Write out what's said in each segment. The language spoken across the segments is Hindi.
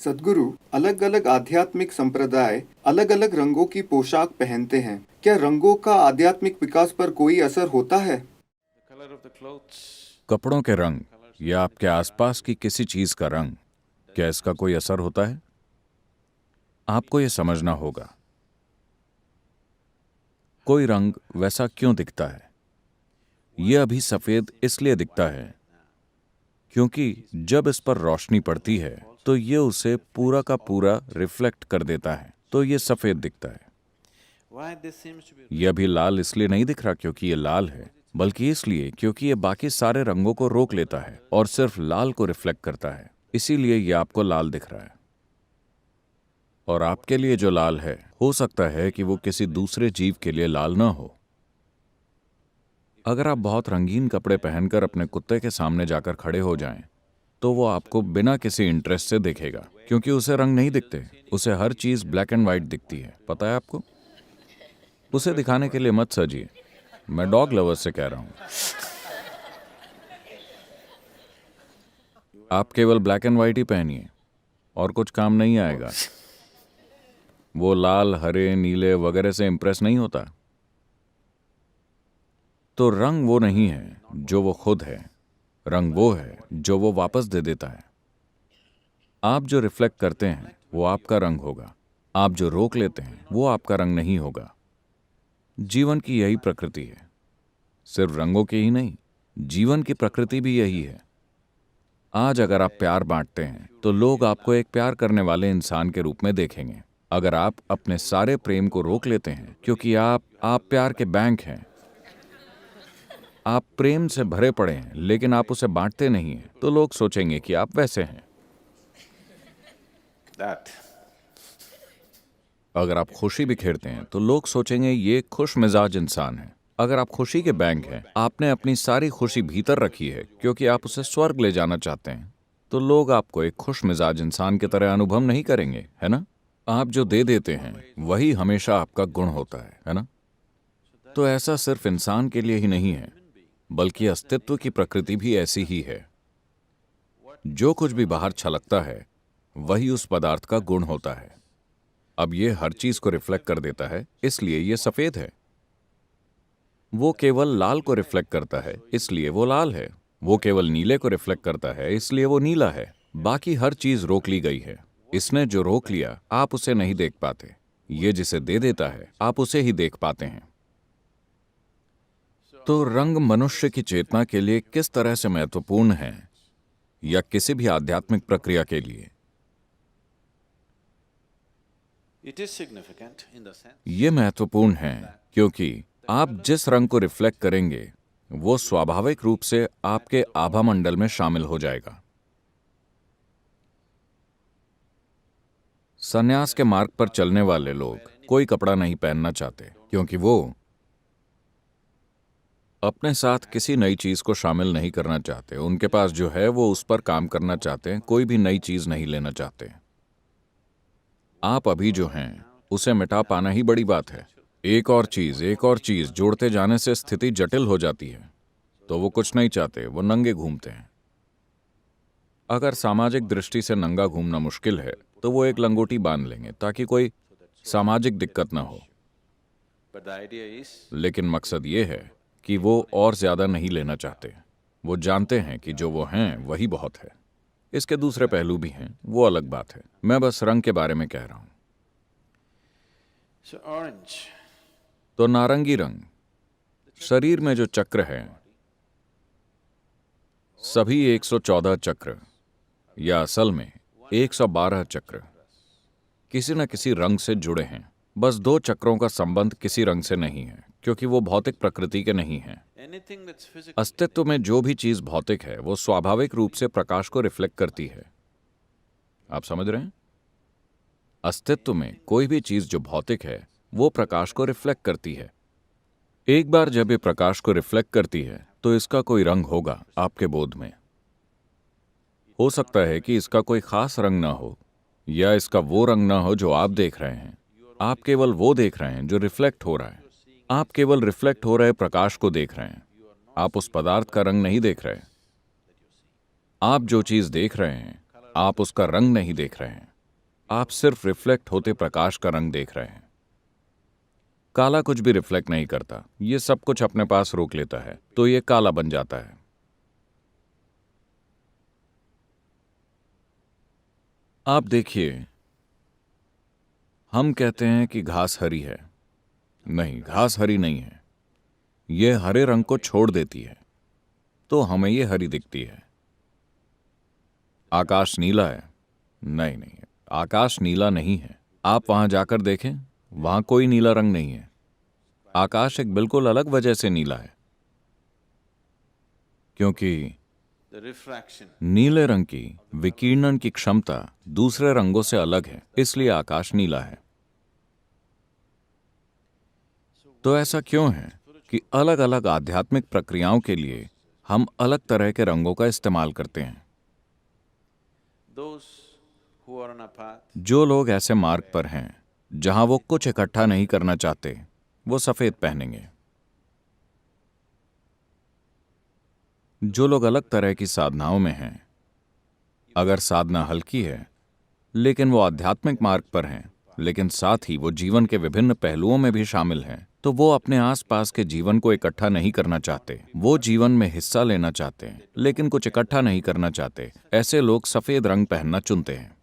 सद्गुरु, अलग अलग आध्यात्मिक संप्रदाय अलग अलग रंगों की पोशाक पहनते हैं। क्या रंगों का आध्यात्मिक विकास पर कोई असर होता है? कपड़ों के रंग या आपके आसपास की किसी चीज का रंग, क्या इसका कोई असर होता है? आपको यह समझना होगा। कोई रंग वैसा क्यों दिखता है? यह अभी सफेद इसलिए दिखता है क्योंकि जब इस पर रोशनी पड़ती है तो यह उसे पूरा का पूरा रिफ्लेक्ट कर देता है, तो यह सफेद दिखता है। यह अभी लाल इसलिए नहीं दिख रहा क्योंकि यह लाल है, बल्कि इसलिए क्योंकि यह बाकी सारे रंगों को रोक लेता है और सिर्फ लाल को रिफ्लेक्ट करता है। इसीलिए यह आपको लाल दिख रहा है। और आपके लिए जो लाल है, हो सकता है कि वो किसी दूसरे जीव के लिए लाल ना हो। अगर आप बहुत रंगीन कपड़े पहनकर अपने कुत्ते के सामने जाकर खड़े हो जाएं, तो वो आपको बिना किसी इंटरेस्ट से देखेगा, क्योंकि उसे रंग नहीं दिखते। उसे हर चीज ब्लैक एंड व्हाइट दिखती है। पता है आपको? उसे दिखाने के लिए मत सजिए। मैं डॉग लवर्स से कह रहा हूं। आप केवल ब्लैक एंड व्हाइट ही पहनिए और कुछ काम नहीं आएगा। वो लाल, हरे, नीले वगैरह से इंप्रेस नहीं होता। तो रंग वो नहीं है जो वो खुद है। रंग वो है जो वो वापस दे देता है। आप जो रिफ्लेक्ट करते हैं वो आपका रंग होगा। आप जो रोक लेते हैं वो आपका रंग नहीं होगा। जीवन की यही प्रकृति है। सिर्फ रंगों की ही नहीं, जीवन की प्रकृति भी यही है। आज अगर आप प्यार बांटते हैं तो लोग आपको एक प्यार करने वाले इंसान के रूप में देखेंगे। अगर आप अपने सारे प्रेम को रोक लेते हैं क्योंकि आप प्यार के बैंक हैं, आप प्रेम से भरे पड़े हैं लेकिन आप उसे बांटते नहीं हैं, तो लोग सोचेंगे कि आप वैसे हैं। अगर आप खुशी बिखेरते हैं तो लोग सोचेंगे ये खुश मिजाज इंसान है। अगर आप खुशी के बैंक हैं, आपने अपनी सारी खुशी भीतर रखी है क्योंकि आप उसे स्वर्ग ले जाना चाहते हैं, तो लोग आपको एक खुश मिजाज इंसान की तरह अनुभव नहीं करेंगे, है ना? आप जो दे देते हैं वही हमेशा आपका गुण होता है ना? तो ऐसा सिर्फ इंसान के लिए ही नहीं है, बल्कि अस्तित्व की प्रकृति भी ऐसी ही है। जो कुछ भी बाहर छलकता है वही उस पदार्थ का गुण होता है। अब ये हर चीज को रिफ्लेक्ट कर देता है, इसलिए ये सफेद है। वो केवल लाल को रिफ्लेक्ट करता है, इसलिए वो लाल है। वो केवल नीले को रिफ्लेक्ट करता है, इसलिए वो नीला है। बाकी हर चीज रोक ली गई है। इसने जो रोक लिया आप उसे नहीं देख पाते। ये जिसे दे देता है आप उसे ही देख पाते हैं। तो रंग मनुष्य की चेतना के लिए किस तरह से महत्वपूर्ण है, या किसी भी आध्यात्मिक प्रक्रिया के लिए? ये महत्वपूर्ण है क्योंकि आप जिस रंग को रिफ्लेक्ट करेंगे वो स्वाभाविक रूप से आपके आभा मंडल में शामिल हो जाएगा। संन्यास के मार्ग पर चलने वाले लोग कोई कपड़ा नहीं पहनना चाहते क्योंकि वो अपने साथ किसी नई चीज को शामिल नहीं करना चाहते। उनके पास जो है वो उस पर काम करना चाहते हैं, कोई भी नई चीज नहीं लेना चाहते। आप अभी जो हैं उसे मिटा पाना ही बड़ी बात है। एक और चीज जोड़ते जाने से स्थिति जटिल हो जाती है। तो वो कुछ नहीं चाहते, वो नंगे घूमते हैं। अगर सामाजिक दृष्टि से नंगा घूमना मुश्किल है तो वो एक लंगोटी बांध लेंगे ताकि कोई सामाजिक दिक्कत ना हो। लेकिन मकसद ये है कि वो और ज्यादा नहीं लेना चाहते। वो जानते हैं कि जो वो हैं वही बहुत है। इसके दूसरे पहलू भी हैं, वो अलग बात है। मैं बस रंग के बारे में कह रहा हूं। तो नारंगी रंग, शरीर में जो चक्र है, सभी 114 चक्र, या असल में 112 चक्र किसी न किसी रंग से जुड़े हैं। बस 2 चक्रों का संबंध किसी रंग से नहीं है क्योंकि वो भौतिक प्रकृति के नहीं हैं। अस्तित्व में जो भी चीज भौतिक है वो स्वाभाविक रूप से प्रकाश को रिफ्लेक्ट करती है। आप समझ रहे हैं? अस्तित्व में कोई भी चीज जो भौतिक है वो प्रकाश को रिफ्लेक्ट करती है। एक बार जब ये प्रकाश को रिफ्लेक्ट करती है तो इसका कोई रंग होगा आपके बोध में। हो सकता है कि इसका कोई खास रंग ना हो, या इसका वो रंग ना हो जो आप देख रहे हैं। आप केवल वो देख रहे हैं जो रिफ्लेक्ट हो रहा है। आप केवल रिफ्लेक्ट हो रहे प्रकाश को देख रहे हैं। आप उस पदार्थ का रंग नहीं देख रहे। आप जो चीज देख रहे हैं आप उसका रंग नहीं देख रहे हैं। आप सिर्फ रिफ्लेक्ट होते प्रकाश का रंग देख रहे हैं। काला कुछ भी रिफ्लेक्ट नहीं करता, ये सब कुछ अपने पास रोक लेता है, तो ये काला बन जाता है। आप देखिए, हम कहते हैं कि घास हरी है। नहीं, घास हरी नहीं है, यह हरे रंग को छोड़ देती है, तो हमें यह हरी दिखती है। आकाश नीला है? नहीं नहीं, आकाश नीला नहीं है। आप वहां जाकर देखें, वहां कोई नीला रंग नहीं है। आकाश एक बिल्कुल अलग वजह से नीला है, क्योंकि नीले रंग की विकिरणन की क्षमता दूसरे रंगों से अलग है, इसलिए आकाश नीला है। तो ऐसा क्यों है कि अलग अलग आध्यात्मिक प्रक्रियाओं के लिए हम अलग तरह के रंगों का इस्तेमाल करते हैं? जो लोग ऐसे मार्ग पर हैं जहां वो कुछ इकट्ठा नहीं करना चाहते, वो सफेद पहनेंगे। जो लोग अलग तरह की साधनाओं में हैं, अगर साधना हल्की है लेकिन वो आध्यात्मिक मार्ग पर हैं, लेकिन साथ ही वो जीवन के विभिन्न पहलुओं में भी शामिल हैं, तो वो अपने आसपास के जीवन को इकट्ठा नहीं करना चाहते। वो जीवन में हिस्सा लेना चाहते हैं लेकिन कुछ इकट्ठा नहीं करना चाहते। ऐसे लोग सफेद रंग पहनना चुनते हैं।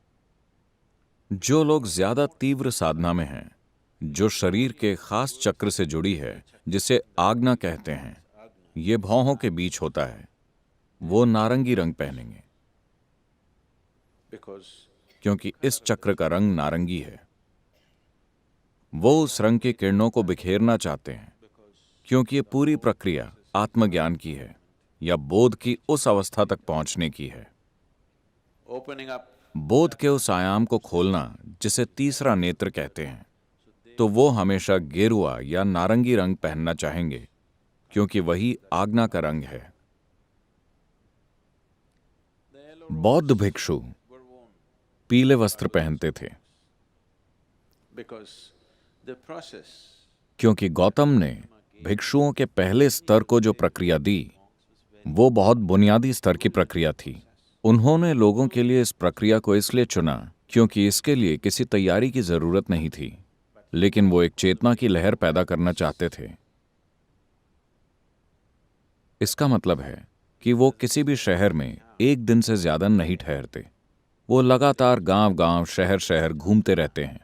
जो लोग ज्यादा तीव्र साधना में हैं, जो शरीर के खास चक्र से जुड़ी है, जिसे आज्ञा कहते हैं, ये भौहों के बीच होता है, वो नारंगी रंग पहनेंगे, क्योंकि इस चक्र का रंग नारंगी है। वो उस रंग की किरणों को बिखेरना चाहते हैं, क्योंकि ये पूरी प्रक्रिया आत्मज्ञान की है या बोध की उस अवस्था तक पहुंचने की है। बोध के उस आयाम को खोलना जिसे तीसरा नेत्र कहते हैं। तो वो हमेशा गेरुआ या नारंगी रंग पहनना चाहेंगे, क्योंकि वही आज्ञा का रंग है। बौद्ध भिक्षु पीले वस्त्र पहनते थे, क्योंकि गौतम ने भिक्षुओं के पहले स्तर को जो प्रक्रिया दी, वो बहुत बुनियादी स्तर की प्रक्रिया थी। उन्होंने लोगों के लिए इस प्रक्रिया को इसलिए चुना क्योंकि इसके लिए किसी तैयारी की जरूरत नहीं थी, लेकिन वो एक चेतना की लहर पैदा करना चाहते थे। इसका मतलब है कि वो किसी भी शहर में एक दिन से ज्यादा नहीं ठहरते। वो लगातार गांव-गांव, शहर-शहर घूमते रहते हैं।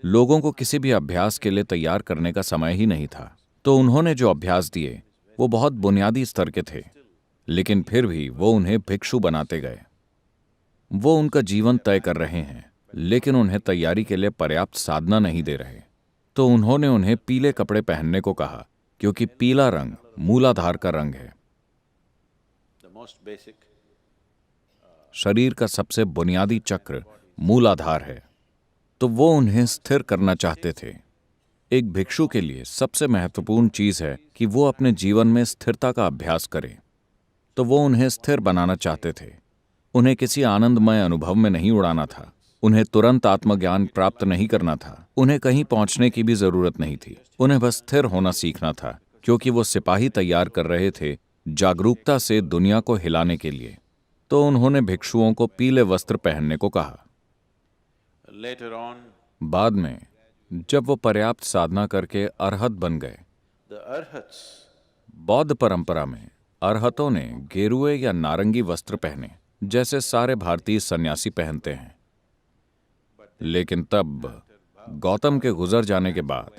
लोगों को किसी भी अभ्यास के लिए तैयार करने का समय ही नहीं था, तो उन्होंने जो अभ्यास दिए वो बहुत बुनियादी स्तर के थे, लेकिन फिर भी वो उन्हें भिक्षु बनाते गए। वो उनका जीवन तय कर रहे हैं, लेकिन उन्हें तैयारी के लिए पर्याप्त साधना नहीं दे रहे। तो उन्होंने उन्हें पीले कपड़े पहनने को कहा, क्योंकि पीला रंग मूलाधार का रंग है। शरीर का सबसे बुनियादी चक्र मूलाधार है, तो वो उन्हें स्थिर करना चाहते थे। एक भिक्षु के लिए सबसे महत्वपूर्ण चीज है कि वो अपने जीवन में स्थिरता का अभ्यास करे, तो वो उन्हें स्थिर बनाना चाहते थे। उन्हें किसी आनंदमय अनुभव में नहीं उड़ाना था, उन्हें तुरंत आत्मज्ञान प्राप्त नहीं करना था, उन्हें कहीं पहुंचने की भी जरूरत नहीं थी। उन्हें बस स्थिर होना सीखना था, क्योंकि वो सिपाही तैयार कर रहे थे जागरूकता से दुनिया को हिलाने के लिए। तो उन्होंने भिक्षुओं को पीले वस्त्र पहनने को कहा। बाद में जब वो पर्याप्त साधना करके अरहत बन गए, बौद्ध परंपरा में अरहतों ने गेरुए या नारंगी वस्त्र पहने, जैसे सारे भारतीय सन्यासी पहनते हैं। लेकिन तब गौतम के गुजर जाने के बाद,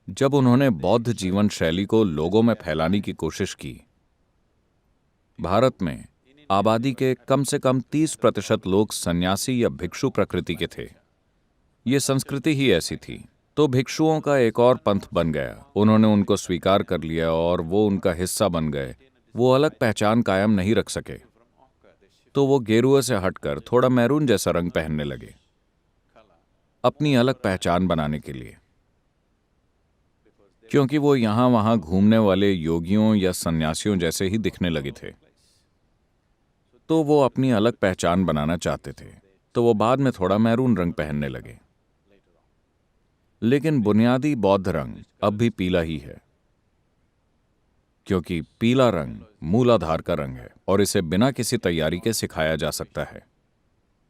जब उन्होंने बौद्ध जीवन शैली को लोगों में फैलाने की कोशिश की, भारत में आबादी के कम से कम 30% लोग सन्यासी या भिक्षु प्रकृति के थे। ये संस्कृति ही ऐसी थी। तो भिक्षुओं का एक और पंथ बन गया। उन्होंने उनको स्वीकार कर लिया और वो उनका हिस्सा बन गए। वो अलग पहचान कायम नहीं रख सके, तो वो गेरुए से हटकर थोड़ा मैरून जैसा रंग पहनने लगे, अपनी अलग पहचान बनाने के लिए, क्योंकि वो यहां वहां घूमने वाले योगियों या सन्यासियों जैसे ही दिखने लगे थे। तो वो अपनी अलग पहचान बनाना चाहते थे, तो वो बाद में थोड़ा मैरून रंग पहनने लगे। लेकिन बुनियादी बौद्ध रंग अब भी पीला ही है, क्योंकि पीला रंग मूलाधार का रंग है और इसे बिना किसी तैयारी के सिखाया जा सकता है।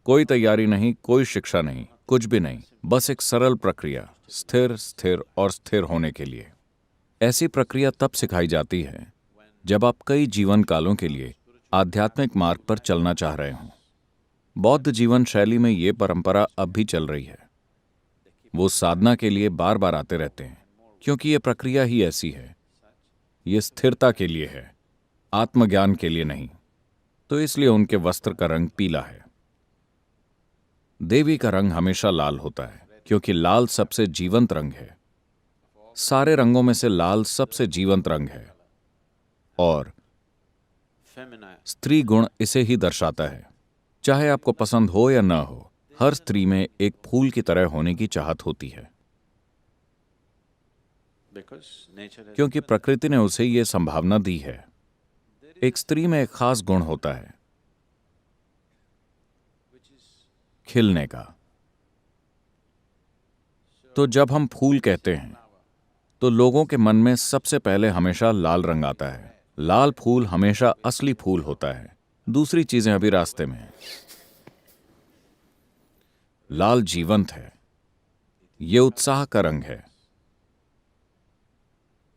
कोई तैयारी नहीं, कोई शिक्षा नहीं, कुछ भी नहीं, बस एक सरल प्रक्रिया, स्थिर स्थिर और स्थिर होने के लिए। ऐसी प्रक्रिया तब सिखाई जाती है जब आप कई जीवन कालों के लिए आध्यात्मिक मार्ग पर चलना चाह रहे हों। बौद्ध जीवन शैली में ये परंपरा अब भी चल रही है। वो साधना के लिए बार बार आते रहते हैं क्योंकि ये प्रक्रिया ही ऐसी है। ये स्थिरता के लिए है, आत्मज्ञान के लिए नहीं। तो इसलिए उनके वस्त्र का रंग पीला है। देवी का रंग हमेशा लाल होता है क्योंकि लाल सबसे जीवंत रंग है। सारे रंगों में से लाल सबसे जीवंत रंग है और स्त्री गुण इसे ही दर्शाता है। चाहे आपको पसंद हो या ना हो, हर स्त्री में एक फूल की तरह होने की चाहत होती है क्योंकि प्रकृति ने उसे यह संभावना दी है। एक स्त्री में एक खास गुण होता है, खिलने का। तो जब हम फूल कहते हैं तो लोगों के मन में सबसे पहले हमेशा लाल रंग आता है। लाल फूल हमेशा असली फूल होता है। दूसरी चीजें अभी रास्ते में हैं। लाल जीवंत है, यह उत्साह का रंग है।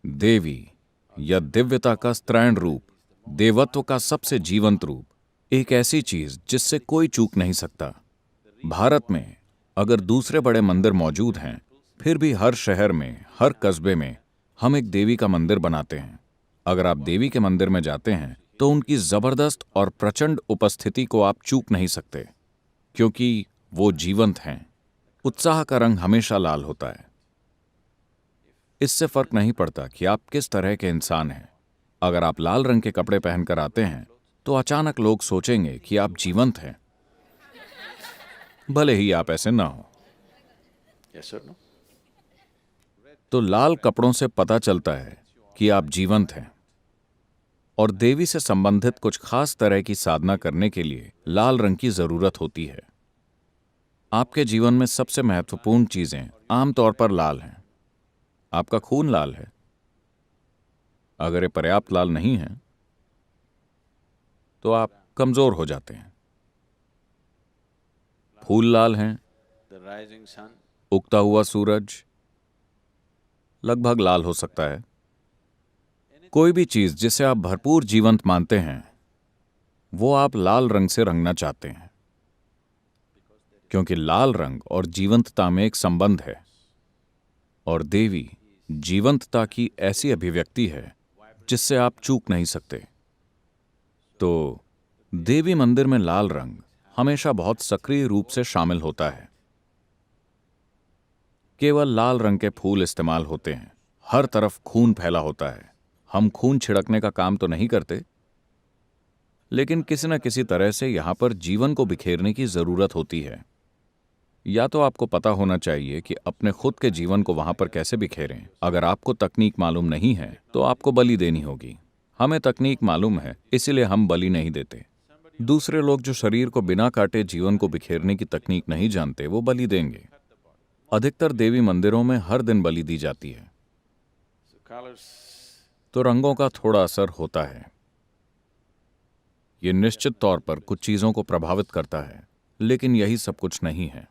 देवी या दिव्यता का स्त्रैण रूप, देवत्व का सबसे जीवंत रूप, एक ऐसी चीज जिससे कोई चूक नहीं सकता। भारत में अगर दूसरे बड़े मंदिर मौजूद हैं, फिर भी हर शहर में, हर कस्बे में हम एक देवी का मंदिर बनाते हैं। अगर आप देवी के मंदिर में जाते हैं तो उनकी जबरदस्त और प्रचंड उपस्थिति को आप चूक नहीं सकते क्योंकि वो जीवंत हैं। उत्साह का रंग हमेशा लाल होता है। इससे फर्क नहीं पड़ता कि आप किस तरह के इंसान हैं। अगर आप लाल रंग के कपड़े पहनकर आते हैं तो अचानक लोग सोचेंगे कि आप जीवंत हैं, भले ही आप ऐसे ना हो। तो लाल कपड़ों से पता चलता है कि आप जीवंत हैं। और देवी से संबंधित कुछ खास तरह की साधना करने के लिए लाल रंग की जरूरत होती है। आपके जीवन में सबसे महत्वपूर्ण चीजें आमतौर पर लाल हैं। आपका खून लाल है। अगर ये पर्याप्त लाल नहीं है तो आप कमजोर हो जाते हैं। फूल लाल हैं। उगता हुआ सूरज लगभग लाल हो सकता है। कोई भी चीज जिसे आप भरपूर जीवंत मानते हैं वो आप लाल रंग से रंगना चाहते हैं क्योंकि लाल रंग और जीवंतता में एक संबंध है। और देवी जीवंतता की ऐसी अभिव्यक्ति है जिससे आप चूक नहीं सकते। तो देवी मंदिर में लाल रंग हमेशा बहुत सक्रिय रूप से शामिल होता है। केवल लाल रंग के फूल इस्तेमाल होते हैं। हर तरफ खून फैला होता है। हम खून छिड़कने का काम तो नहीं करते, लेकिन किसी न किसी तरह से यहां पर जीवन को बिखेरने की जरूरत होती है। या तो आपको पता होना चाहिए कि अपने खुद के जीवन को वहां पर कैसे बिखेरें। अगर आपको तकनीक मालूम नहीं है तो आपको बलि देनी होगी। हमें तकनीक मालूम है, इसीलिए हम बलि नहीं देते। दूसरे लोग जो शरीर को बिना काटे जीवन को बिखेरने की तकनीक नहीं जानते, वो बलि देंगे। अधिकतर देवी मंदिरों में हर दिन बलि दी जाती है। तो रंगों का थोड़ा असर होता है। ये निश्चित तौर पर कुछ चीजों को प्रभावित करता है, लेकिन यही सब कुछ नहीं है।